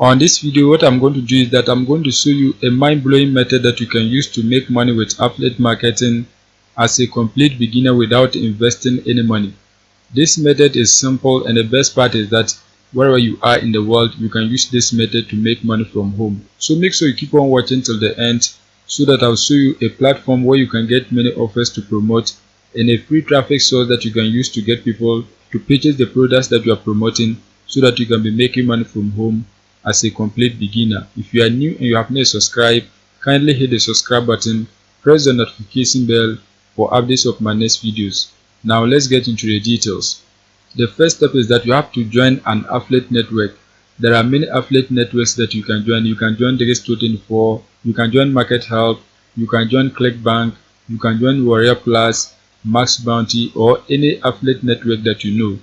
On this video, what I'm going to do is that I'm going to show you a mind-blowing method that you can use to make money with affiliate marketing as a complete beginner without investing any money. This method is simple, and the best part is that wherever you are in the world, you can use this method to make money from home. So make sure you keep on watching till the end so that I'll show you a platform where you can get many offers to promote and a free traffic source that you can use to get people to purchase the products that you are promoting so that you can be making money from home as a complete beginner. If you are new and you have not subscribed, kindly hit the subscribe button, press the notification bell for updates of my next videos. Now let's get into the details. The first step is that you have to join an affiliate network. There are many affiliate networks that you can join. You can join Degis224, you can join Market Help, you can join ClickBank, you can join Warrior Plus, Max Bounty, or any affiliate network that you know.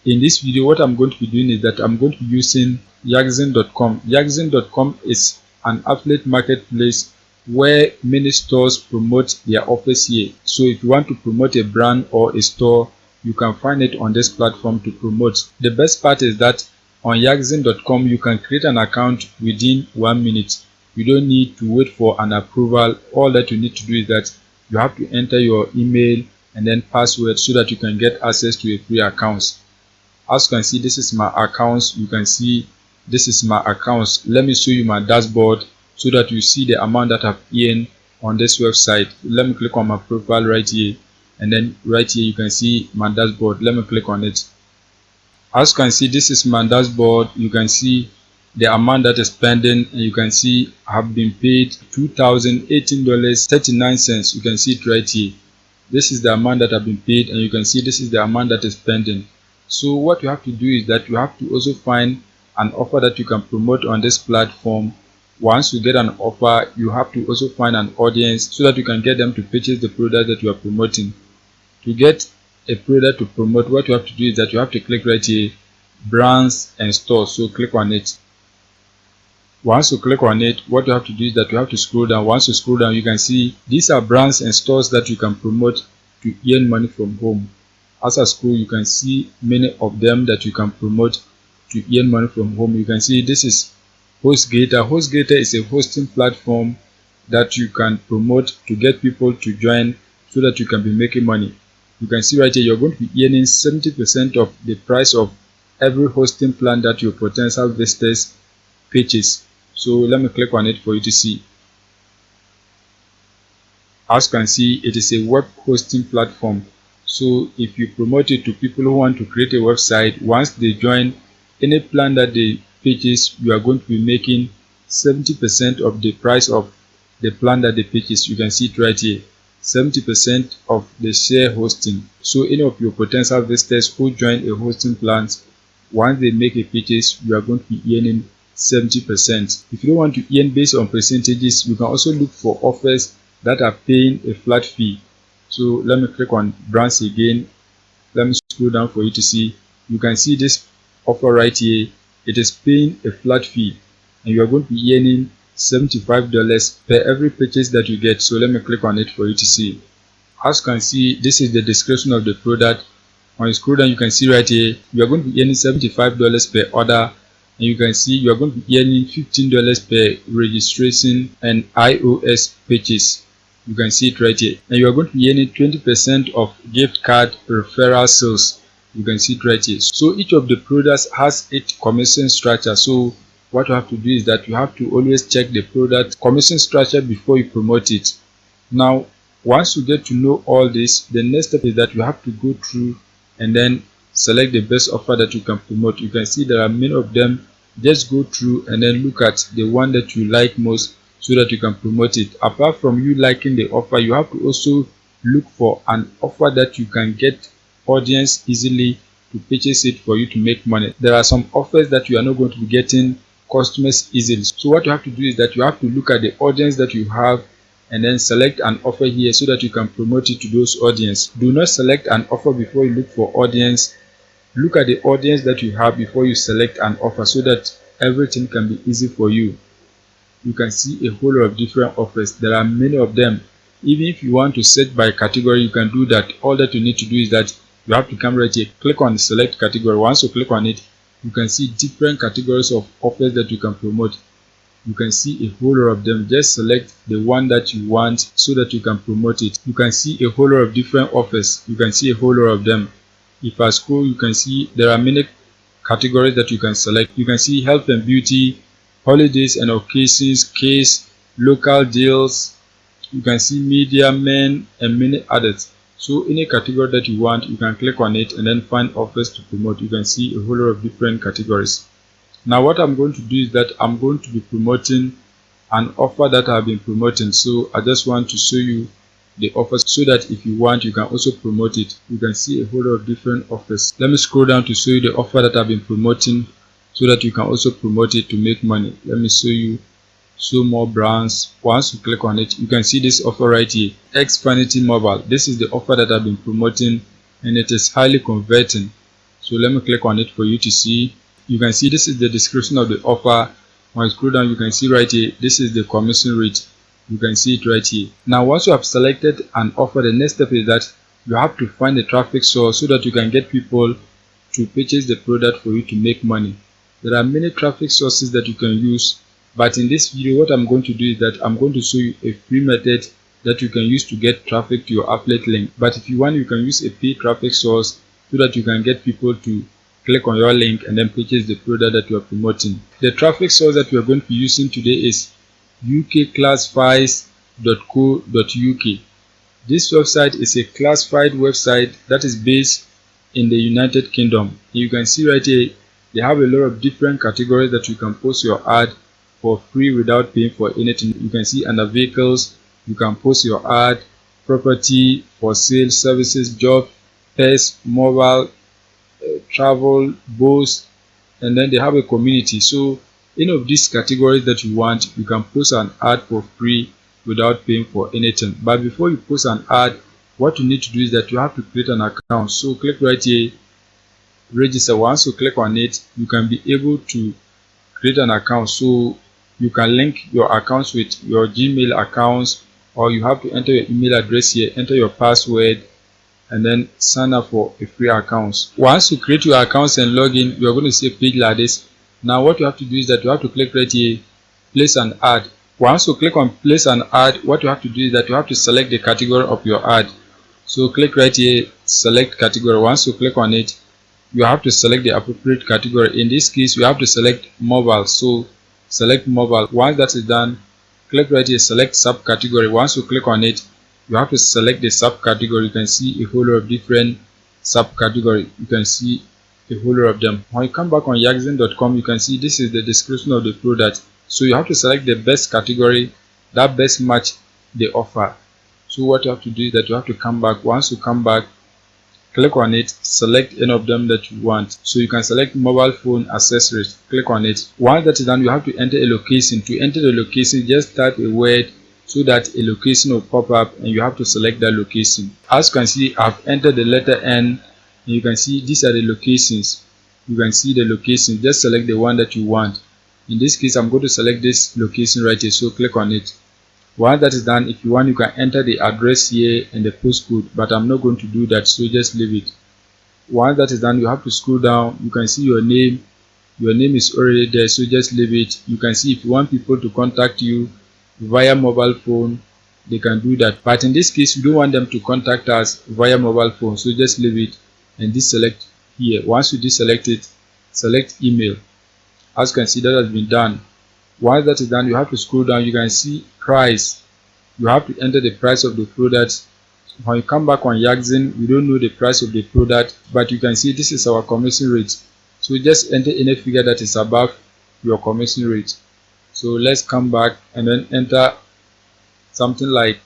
In this video, what I'm going to be doing is that I'm going to be using Yaxin.com. Yaxin.com is an affiliate marketplace where many stores promote their offers here. So if you want to promote a brand or a store, you can find it on this platform to promote. The best part is that on Yaxin.com you can create an account within 1 minute. You don't need to wait for an approval. All that you need to do is that you have to enter your email and then password so that you can get access to a free account. As you can see, this is my accounts. You can see this is my accounts. Let me show you my dashboard so that you see the amount that I've earned on this website. Let me click on my profile right here, and then right here you can see my dashboard. Let me click on it. As you can see, this is my dashboard. You can see the amount that is pending, and you can see I have been paid $2,018.39. You can see it right here. This is the amount that I've been paid, and you can see this is the amount that is pending. So what you have to do is that you have to also find an offer that you can promote on this platform. Once you get an offer, you have to also find an audience so that you can get them to purchase the product that you are promoting. To get a product to promote, what you have to do is that you have to click right here, brands and stores. So click on it. Once you click on it, what you have to do is that you have to scroll down. Once you scroll down, you can see these are brands and stores that you can promote to earn money from home. As I scroll, you can see many of them that you can promote to earn money from home. You can see this is HostGator. HostGator is a hosting platform that you can promote to get people to join so that you can be making money. You can see right here you're going to be earning 70% of the price of every hosting plan that your potential visitors purchase. So let me click on it for you to see. As you can see, it is a web hosting platform. So if you promote it to people who want to create a website, once they join any plan that they purchase, you are going to be making 70% of the price of the plan that they purchase. You can see it right here, 70% of the share hosting. So any of your potential visitors who join a hosting plan, once they make a purchase, you are going to be earning 70%. If you don't want to earn based on percentages, you can also look for offers that are paying a flat fee. So let me click on brands again. Let me scroll down for you to see. You can see this offer right here. It is paying a flat fee, and you are going to be earning $75 per every purchase that you get. So let me click on it for you to see. As you can see, this is the description of the product. When you scroll down, you can see right here you are going to be earning $75 per order, and you can see you are going to be earning $15 per registration and iOS purchase. You can see it right here, and you are going to be earning 20% of gift card referral sales. You can see it right here. So each of the products has its commission structure. So what you have to do is that you have to always check the product commission structure before you promote it. Now once you get to know all this, the next step is that you have to go through and then select the best offer that you can promote. You can see there are many of them. Just go through and then look at the one that you like most so that you can promote it. Apart from you liking the offer, you have to also look for an offer that you can get audience easily to purchase it for you to make money. There are some offers that you are not going to be getting customers easily. So what you have to do is that you have to look at the audience that you have and then select an offer here so that you can promote it to those audience. Do not select an offer before you look for audience. Look at the audience that you have before you select an offer so that everything can be easy for you. You can see a whole lot of different offers. There are many of them. Even if you want to search by category, you can do that. All that you need to do is that you have to come right here, click on select category. Once you click on it, you can see different categories of offers that you can promote. You can see a whole lot of them. Just select the one that you want so that you can promote it. You can see a whole lot of different offers. You can see a whole lot of them. If I scroll, you can see there are many categories that you can select. You can see health and beauty, holidays and occasions, case, local deals. You can see media, men, and many others. So any category that you want, you can click on it and then find offers to promote. You can see a whole lot of different categories. Now what I'm going to do is that I'm going to be promoting an offer that I've been promoting. So I just want to show you the offers so that if you want, you can also promote it. You can see a whole lot of different offers. Let me scroll down to show you the offer that I've been promoting so that you can also promote it to make money. Let me show you. Show more brands. Once you click on it, you can see this offer right here, Xfinity Mobile. This is the offer that I've been promoting and it is highly converting. So let me click on it for you to see. You can see this is the description of the offer. When you scroll down, you can see right here, this is the commission rate. You can see it right here. Now once you have selected an offer, the next step is that you have to find a traffic source so that you can get people to purchase the product for you to make money. There are many traffic sources that you can use, but in this video what I'm going to do is that I'm going to show you a free method that you can use to get traffic to your affiliate link. But if you want, you can use a paid traffic source so that you can get people to click on your link and then purchase the product that you are promoting. The traffic source that we are going to be using today is ukclassifieds.co.uk. This website is a classified website that is based in the United Kingdom. You can see right here, they have a lot of different categories that you can post your ad for free without paying for anything. You can see under vehicles, you can post your ad, property, for sale, services, job, pest, mobile, travel, boats, and then they have a community. So any of these categories that you want, you can post an ad for free without paying for anything. But before you post an ad, what you need to do is that you have to create an account. So click right here, register. Once you click on it, you can be able to create an account. So you can link your accounts with your Gmail accounts, or you have to enter your email address here, enter your password, and then sign up for a free account. Once you create your accounts and log in, you are going to see a page like this. Now what you have to do is that you have to click right here, place an ad. Once you click on place an ad, what you have to do is that you have to select the category of your ad. So click right here, select category. Once you click on it, you have to select the appropriate category. In this case, you have to select mobile. So select mobile. Once that is done, click right here, select subcategory. Once you click on it, you have to select the subcategory. You can see a whole lot of different subcategory. You can see a whole lot of them. When you come back on yaxin.com, you can see this is the description of the product. So you have to select the best category that best match the offer. So what you have to do is that you have to come back. Once you come back, click on it, select any of them that you want. So you can select mobile phone accessories, click on it. Once that is done, you have to enter a location. To enter the location, just type a word so that a location will pop up and you have to select that location. As you can see, I've entered the letter N and you can see these are the locations. You can see the location, just select the one that you want. In this case, I'm going to select this location right here, so click on it. Once that is done, if you want, you can enter the address here and the postcode, but I'm not going to do that, so just leave it. Once that is done, you have to scroll down. You can see your name. Your name is already there, so just leave it. You can see if you want people to contact you via mobile phone, they can do that. But in this case, we don't want them to contact us via mobile phone, so just leave it and deselect here. Once you deselect it, select email. As you can see, that has been done. Once that is done, you have to scroll down. You can see price. You have to enter the price of the product. When you come back on Yaxin, we don't know the price of the product, but you can see this is our commission rate. So just enter any figure that is above your commission rate. So let's come back and then enter something like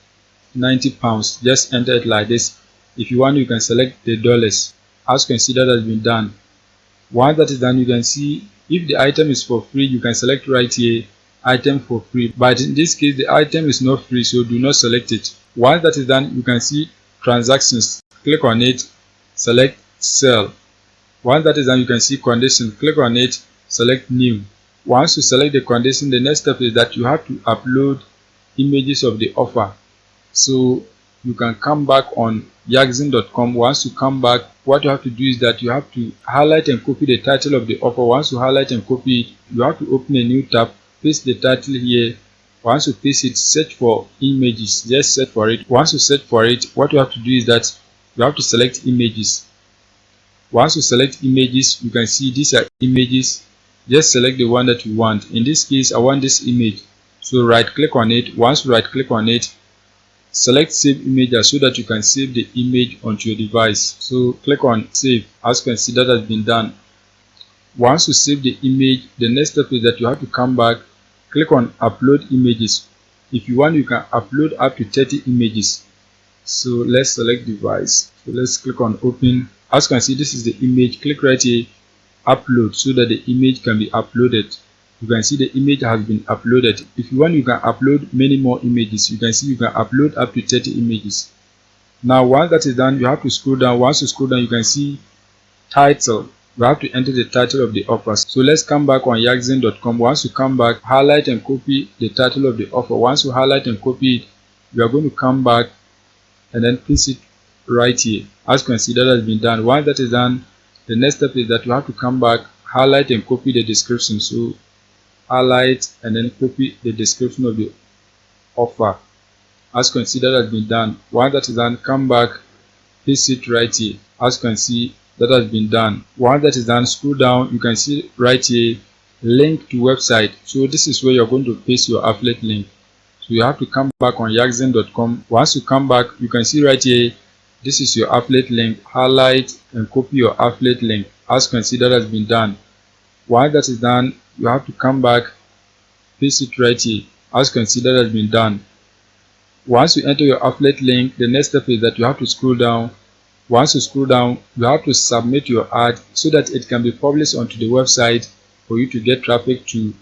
£90. Just enter it like this. If you want, you can select the dollars. As you can see, that has been done. Once that is done, you can see if the item is for free, you can select right here, item for free. But in this case, the item is not free, so do not select it. Once that is done, you can see transactions. Click on it, select sell. Once that is done, you can see condition. Click on it, select new. Once you select the condition, the next step is that you have to upload images of the offer. So you can come back on yaxin.com. Once you come back, what you have to do is that you have to highlight and copy the title of the offer. Once you highlight and copy it, you have to open a new tab, paste the title here. Once you paste it, search for images. Just search for it. Once you search for it, what you have to do is that you have to select images. Once you select images, you can see these are images. Just select the one that you want. In this case, I want this image, so right click on it. Once you right click on it, select save images so that you can save the image onto your device. So click on save. As you can see, that has been done. Once you save the image, the next step is that you have to come back, click on upload images. If you want, you can upload up to 30 images. So let's select device. So let's click on open. As you can see, this is the image. Click right here, upload, so that the image can be uploaded. You can see the image has been uploaded. If you want, you can upload many more images. You can see you can upload up to 30 images. Now once that is done, you have to scroll down. Once you scroll down, you can see title. You have to enter the title of the offer. So let's come back on yaxen.com. Once you come back, highlight and copy the title of the offer. Once you highlight and copy it, you are going to come back and then paste it right here. As you can see, that has been done. Once that is done, the next step is that you have to come back, highlight and copy the description. So highlight and then copy the description of the offer. As you can see, that has been done. Once that is done, come back, paste it right here. As you can see, that has been done. Once that is done, scroll down. You can see right here, link to website. So this is where you're going to paste your affiliate link. So you have to come back on yaxen.com. Once you come back, you can see right here, this is your affiliate link. Highlight and copy your affiliate link. As you can see, that has been done. Once that is done, you have to come back, paste it right here. As you can see, that has been done. Once you enter your affiliate link, the next step is that you have to scroll down. Once you scroll down, you have to submit your ad so that it can be published onto the website for you to get traffic to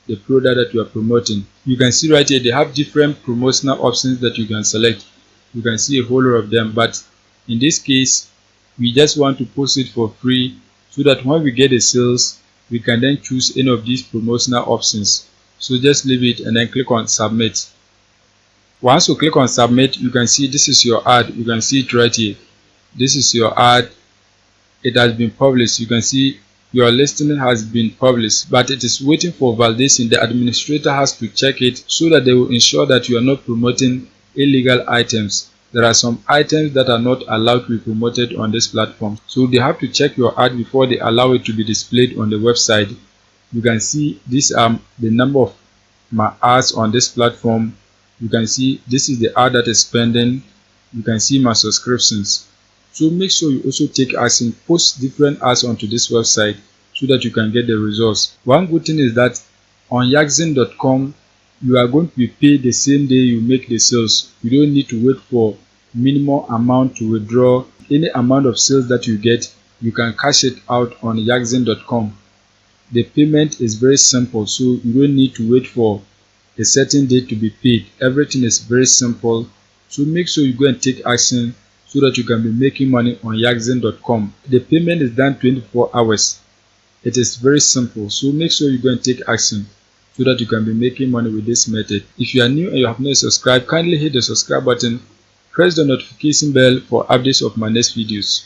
the product that you are promoting. You can see right here, they have different promotional options that you can select. You can see a whole lot of them, but in this case, we just want to post it for free so that when we get the sales, we can then choose any of these promotional options. So just leave it and then click on submit. Once you click on submit, you can see this is your ad. You can see it right here. This is your ad. It has been published. You can see your listing has been published, but it is waiting for validation. The administrator has to check it so that they will ensure that you are not promoting illegal items. There are some items that are not allowed to be promoted on this platform, so they have to check your ad before they allow it to be displayed on the website. You can see these are the number of my ads on this platform. You can see this is the ad that is pending. You can see my subscriptions. So make sure you also take action, post different ads onto this website so that you can get the results. One good thing is that on yaxen.com, you are going to be paid the same day you make the sales. You don't need to wait for minimum amount to withdraw. Any amount of sales that you get, you can cash it out on yaxen.com. The payment is very simple, so you don't need to wait for a certain date to be paid. Everything is very simple. So make sure you go and take action so that you can be making money on yaxen.com. The payment is done 24 hours. It is very simple. So make sure you go and take action so that you can be making money with this method. If you are new and you have not subscribed, kindly hit the subscribe button. Press the notification bell for updates of my next videos.